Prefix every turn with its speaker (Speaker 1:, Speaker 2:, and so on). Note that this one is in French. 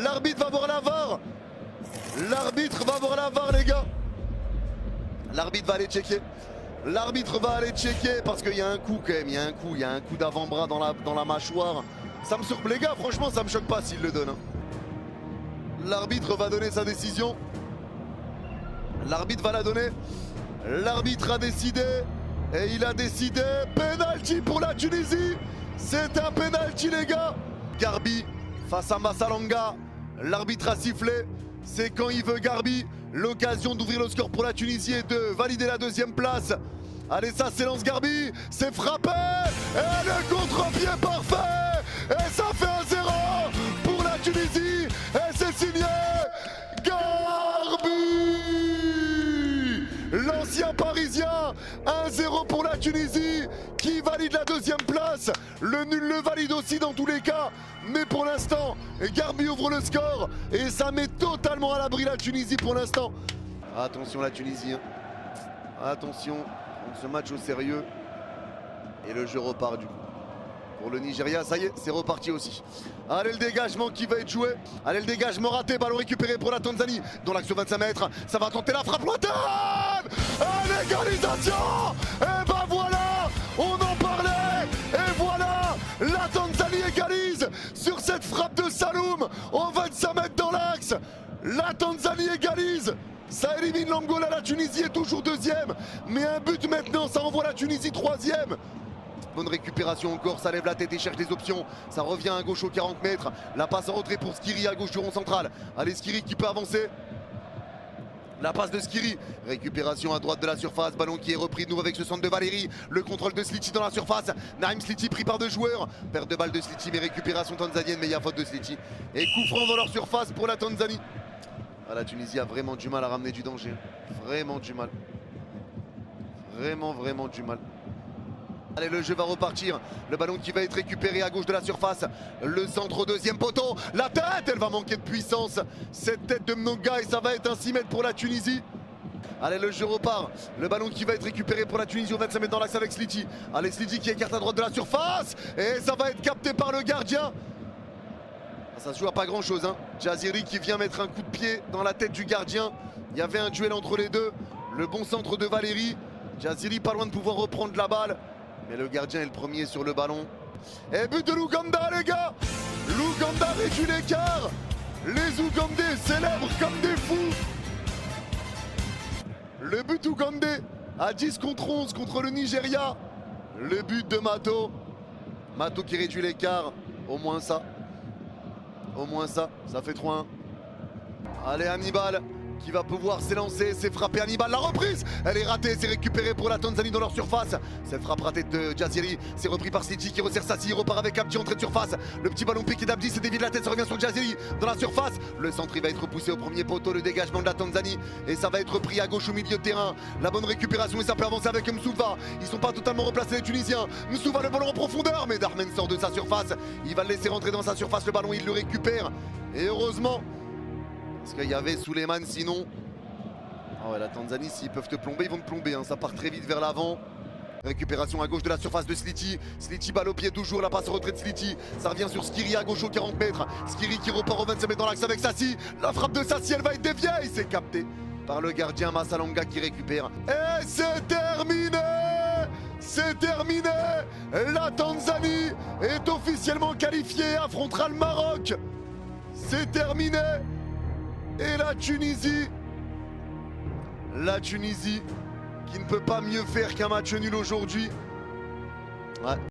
Speaker 1: L'arbitre va voir la VAR. L'arbitre va voir la VAR, les gars. L'arbitre va aller checker. L'arbitre va aller checker parce qu'il y a un coup quand même. Il y a un coup d'avant-bras dans la mâchoire. Ça me surprend, les gars, franchement, ça me choque pas s'il le donne. Hein. L'arbitre va donner sa décision. L'arbitre va la donner. L'arbitre a décidé. Et il a décidé. Penalty pour la Tunisie. C'est un penalty, les gars. Garbi face à Massalanga. L'arbitre a sifflé. C'est quand il veut, Garbi. L'occasion d'ouvrir le score pour la Tunisie et de valider la deuxième place. Allez, ça s'élance Garbi. C'est frappé. Et le contre-pied parfait. Et ça fait 1-0 pour la Tunisie. Et c'est signé Garbi. L'ancien parisien. 1-0 pour la Tunisie qui valide la deuxième place. Le nul le valide aussi dans tous les cas. Mais pour l'instant, Garbi ouvre le score. Et ça met totalement à l'abri la Tunisie pour l'instant. Attention la Tunisie. Hein. Attention, on se match au sérieux. Et le jeu repart du coup. Pour le Nigeria, ça y est, c'est reparti aussi. Allez, le dégagement qui va être joué. Allez, le dégagement raté, ballon récupéré pour la Tanzanie. Dans l'axe 25 mètres, ça va tenter la frappe lointaine. L'égalisation. Et ben voilà, on en parlait. Et voilà, la Tanzanie égalise sur cette frappe de Saloum. En 25 mètres dans l'axe. La Tanzanie égalise. Ça élimine l'Angola, la Tunisie est toujours deuxième. Mais un but maintenant, ça envoie la Tunisie troisième. Bonne récupération encore, ça lève la tête et cherche des options. Ça revient à gauche aux 40 mètres. La passe en retrait pour Skiri à gauche du rond central. Allez, Skiri qui peut avancer. La passe de Skiri. Récupération à droite de la surface. Ballon qui est repris de nouveau avec ce centre de Valérie. Le contrôle de Sliti dans la surface. Naïm Sliti pris par deux joueurs. Perte de balle de Sliti, mais récupération tanzanienne. Mais il y a faute de Sliti. Et coup franc dans leur surface pour la Tanzanie. Ah, la Tunisie a vraiment du mal à ramener du danger. Vraiment du mal. Vraiment du mal. Allez, le jeu va repartir. Le ballon qui va être récupéré à gauche de la surface. Le centre au deuxième poteau. La tête, elle va manquer de puissance. Cette tête de Mnoga et ça va être un 6 mètres pour la Tunisie. Allez, le jeu repart. Le ballon qui va être récupéré pour la Tunisie au 25 mètres dans l'axe avec Sliti. Allez, Sliti qui écarte à droite de la surface. Et ça va être capté par le gardien. Ça se joue à pas grand chose. Hein. Jaziri qui vient mettre un coup de pied dans la tête du gardien. Il y avait un duel entre les deux. Le bon centre de Valérie. Jaziri pas loin de pouvoir reprendre la balle. Mais le gardien est le premier sur le ballon. Et but de l'Ouganda, les gars. L'Ouganda réduit l'écart. Les Ougandais célèbrent comme des fous. Le but ougandais à 10 contre 11 contre le Nigeria. Le but de Mato. Mato qui réduit l'écart. Au moins ça. Au moins ça. Ça fait 3-1. Allez, Hannibal qui va pouvoir s'élancer, c'est frappé Hannibal, la reprise, elle est ratée, c'est récupéré pour la Tanzanie dans leur surface. Cette frappe ratée de Jaziri, c'est repris par Sliti qui resserre Sassi, il repart avec Abdi, entrée de surface. Le petit ballon piqué d'Abdi, c'est dévié de la tête, ça revient sur Jaziri dans la surface. Le centre il va être repoussé au premier poteau, le dégagement de la Tanzanie. Et ça va être repris à gauche au milieu de terrain. La bonne récupération et ça peut avancer avec Msouva. Ils sont pas totalement replacés les Tunisiens. Msouva le ballon en profondeur, mais Darmen sort de sa surface. Il va le laisser rentrer dans sa surface, le ballon il le récupère. Et heureusement, parce qu'il y avait Souleymane sinon. Oh ouais, la Tanzanie, s'ils peuvent te plomber, ils vont te plomber. Hein. Ça part très vite vers l'avant. Récupération à gauche de la surface de Sliti. Sliti balle au pied toujours, la passe en retrait de Sliti. Ça revient sur Skiri à gauche aux 40 mètres. Skiri qui repart au 25 mètres dans l'axe avec Sassi. La frappe de Sassi, elle va être déviée. Il s'est capté par le gardien Massalanga qui récupère. Et c'est terminé. C'est terminé. La Tanzanie est officiellement qualifiée, affrontera le Maroc. C'est terminé. Et la Tunisie qui ne peut pas mieux faire qu'un match nul aujourd'hui. Ouais.